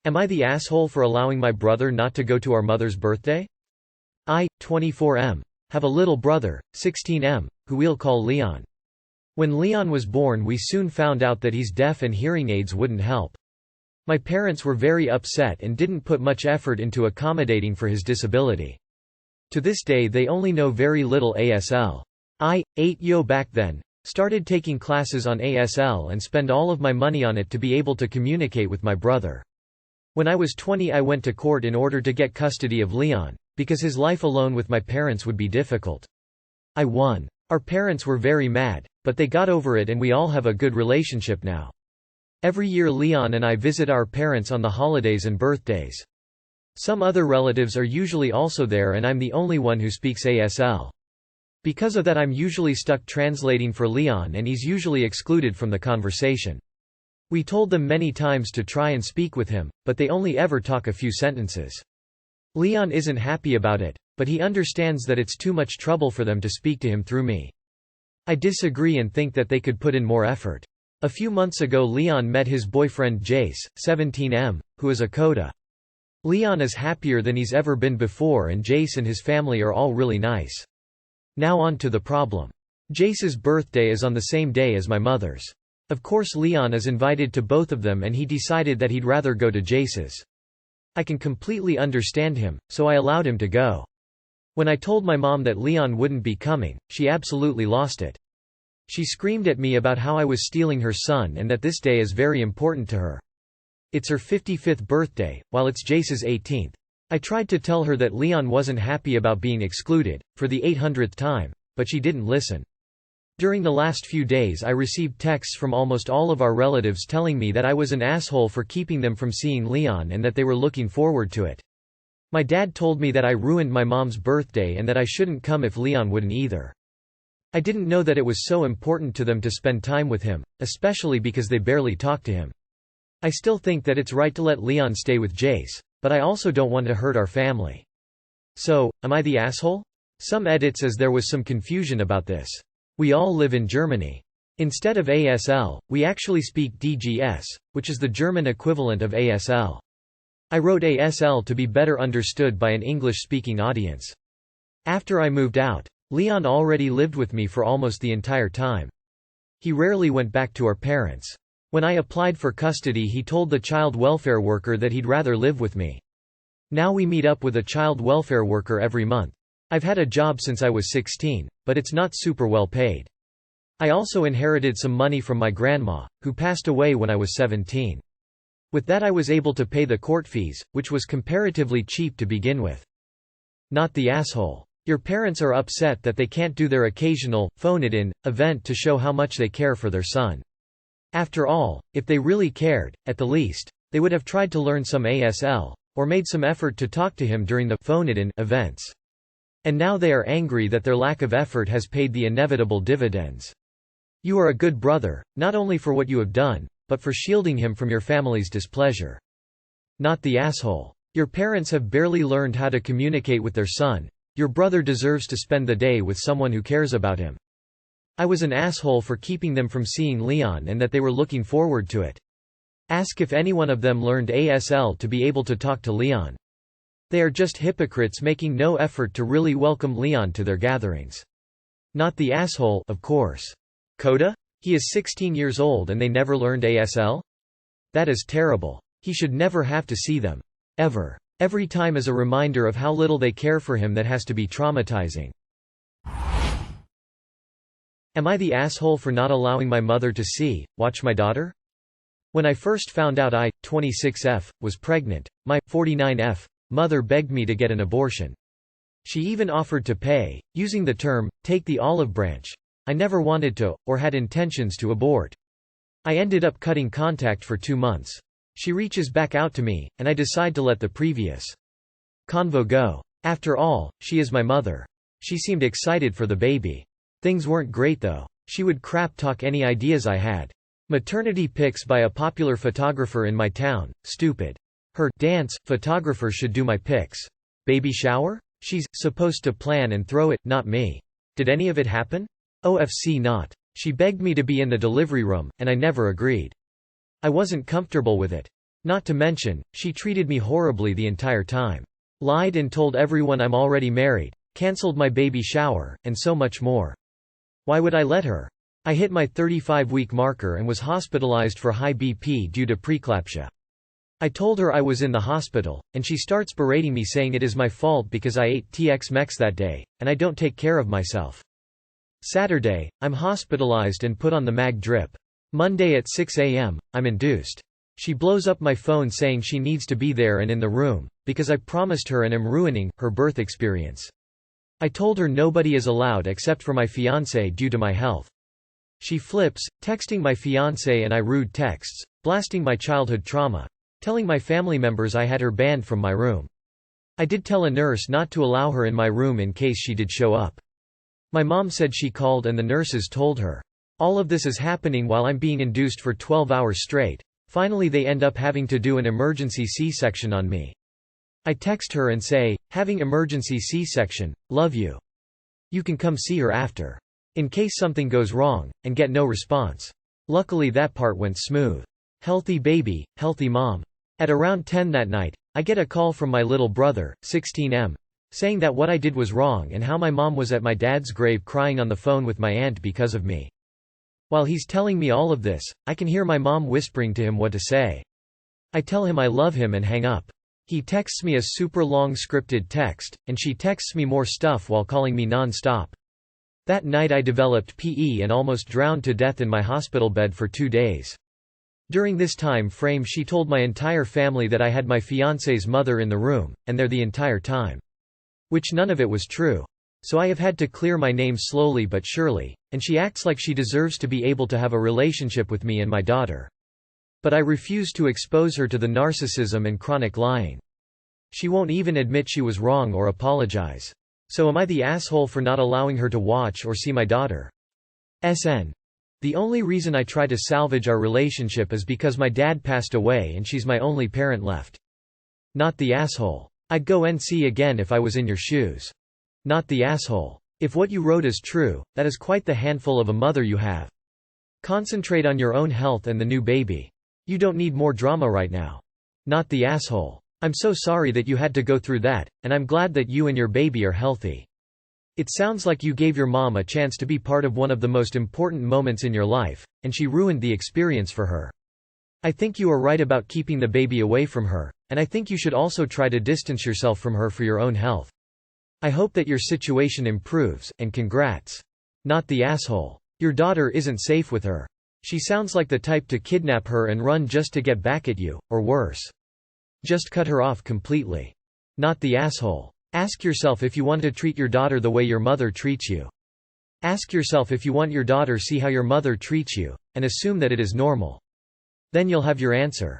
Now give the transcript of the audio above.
Am I the asshole for allowing my brother not to go to our mother's birthday? I, 24M, have a little brother, 16M, who we'll call Leon. When Leon was born, we soon found out that he's deaf and hearing aids wouldn't help. My parents were very upset and didn't put much effort into accommodating for his disability. To this day they only know very little ASL. I, 8yo back then, started taking classes on ASL and spend all of my money on it to be able to communicate with my brother. When I was 20 I went to court in order to get custody of Leon, because his life alone with my parents would be difficult. I won. Our parents were very mad, but they got over it and we all have a good relationship now. Every year Leon and I visit our parents on the holidays and birthdays. Some other relatives are usually also there and I'm the only one who speaks ASL. Because of that I'm usually stuck translating for Leon and he's usually excluded from the conversation. We told them many times to try and speak with him, but they only ever talk a few sentences. Leon isn't happy about it, but he understands that it's too much trouble for them to speak to him through me. I disagree and think that they could put in more effort. A few months ago Leon met his boyfriend Jace, 17M, who is a coda. Leon is happier than he's ever been before and Jace and his family are all really nice. Now on to the problem. Jace's birthday is on the same day as my mother's. Of course Leon is invited to both of them and he decided that he'd rather go to Jace's. I can completely understand him, so I allowed him to go. When I told my mom that Leon wouldn't be coming, she absolutely lost it. She screamed at me about how I was stealing her son and that this day is very important to her. It's her 55th birthday, while it's Jace's 18th. I tried to tell her that Leon wasn't happy about being excluded, for the 800th time, but she didn't listen. During the last few days I received texts from almost all of our relatives telling me that I was an asshole for keeping them from seeing Leon and that they were looking forward to it. My dad told me that I ruined my mom's birthday and that I shouldn't come if Leon wouldn't either. I didn't know that it was so important to them to spend time with him, especially because they barely talk to him. I still think that it's right to let Leon stay with Jace, but I also don't want to hurt our family. So, am I the asshole? Some edits as there was some confusion about this. We all live in Germany. Instead of ASL, we actually speak DGS, which is the German equivalent of ASL. I wrote ASL to be better understood by an English-speaking audience. After I moved out, Leon already lived with me for almost the entire time. He rarely went back to our parents. When I applied for custody he told the child welfare worker that he'd rather live with me. Now we meet up with a child welfare worker every month. I've had a job since I was 16, but it's not super well paid. I also inherited some money from my grandma, who passed away when I was 17. With that I was able to pay the court fees, which was comparatively cheap to begin with. Not the asshole. Your parents are upset that they can't do their occasional, phone-it-in, event to show how much they care for their son. After all, if they really cared, at the least, they would have tried to learn some ASL, or made some effort to talk to him during the phone-it-in events. And now they are angry that their lack of effort has paid the inevitable dividends. You are a good brother, not only for what you have done, but for shielding him from your family's displeasure. Not the asshole. Your parents have barely learned how to communicate with their son. Your brother deserves to spend the day with someone who cares about him. I was an asshole for keeping them from seeing Leon and that they were looking forward to it. Ask if any one of them learned ASL to be able to talk to Leon. They are just hypocrites making no effort to really welcome Leon to their gatherings. Not the asshole, of course. Coda? He is 16 years old and they never learned ASL? That is terrible. He should never have to see them. Ever. Every time is a reminder of how little they care for him that has to be traumatizing. Am I the asshole for not allowing my mother to watch my daughter? When I first found out I, 26F, was pregnant, my, 49F, mother begged me to get an abortion. She even offered to pay, using the term, take the olive branch. I never wanted to, or had intentions to abort. I ended up cutting contact for 2 months. She reaches back out to me, and I decide to let the previous convo go. After all, she is my mother. She seemed excited for the baby. Things weren't great though. She would crap talk any ideas I had. Maternity pics by a popular photographer in my town, stupid. Her dance photographer should do my pics. Baby shower? She's supposed to plan and throw it, not me. Did any of it happen? OFC not. She begged me to be in the delivery room, and I never agreed. I wasn't comfortable with it. Not to mention, she treated me horribly the entire time. Lied and told everyone I'm already married, cancelled my baby shower, and so much more. Why would I let her? I hit my 35-week marker and was hospitalized for high BP due to preeclampsia. I told her I was in the hospital, and she starts berating me saying it is my fault because I ate Tex-Mex that day, and I don't take care of myself. Saturday, I'm hospitalized and put on the mag drip. Monday at 6 a.m., I'm induced. She blows up my phone saying she needs to be there and in the room, because I promised her and am ruining her birth experience. I told her nobody is allowed except for my fiancé due to my health. She flips, texting my fiancé and I rude texts, blasting my childhood trauma, telling my family members I had her banned from my room. I did tell a nurse not to allow her in my room in case she did show up. My mom said she called and the nurses told her. All of this is happening while I'm being induced for 12 hours straight. Finally they end up having to do an emergency C-section on me. I text her and say, having emergency C-section, love you. You can come see her after. In case something goes wrong, and get no response. Luckily that part went smooth. Healthy baby, healthy mom. At around 10 that night, I get a call from my little brother, 16M, saying that what I did was wrong and how my mom was at my dad's grave crying on the phone with my aunt because of me. While he's telling me all of this, I can hear my mom whispering to him what to say. I tell him I love him and hang up. He texts me a super long scripted text, and she texts me more stuff while calling me non-stop. That night I developed PE and almost drowned to death in my hospital bed for 2 days. During this time frame she told my entire family that I had my fiancé's mother in the room, and there the entire time. Which none of it was true. So I have had to clear my name slowly but surely, and she acts like she deserves to be able to have a relationship with me and my daughter. But I refuse to expose her to the narcissism and chronic lying. She won't even admit she was wrong or apologize. So am I the asshole for not allowing her to watch or see my daughter? SN. The only reason I try to salvage our relationship is because my dad passed away and she's my only parent left. Not the asshole. I'd go NC again if I was in your shoes. Not the asshole. If what you wrote is true, that is quite the handful of a mother you have. Concentrate on your own health and the new baby. You don't need more drama right now. Not the asshole. I'm so sorry that you had to go through that, and I'm glad that you and your baby are healthy. It sounds like you gave your mom a chance to be part of one of the most important moments in your life, and she ruined the experience for her. I think you are right about keeping the baby away from her, and I think you should also try to distance yourself from her for your own health. I hope that your situation improves, and congrats. Not the asshole. Your daughter isn't safe with her. She sounds like the type to kidnap her and run just to get back at you, or worse. Just cut her off completely. Not the asshole. Ask yourself if you want to treat your daughter the way your mother treats you. Ask yourself if you want your daughter see how your mother treats you, and assume that it is normal. Then you'll have your answer.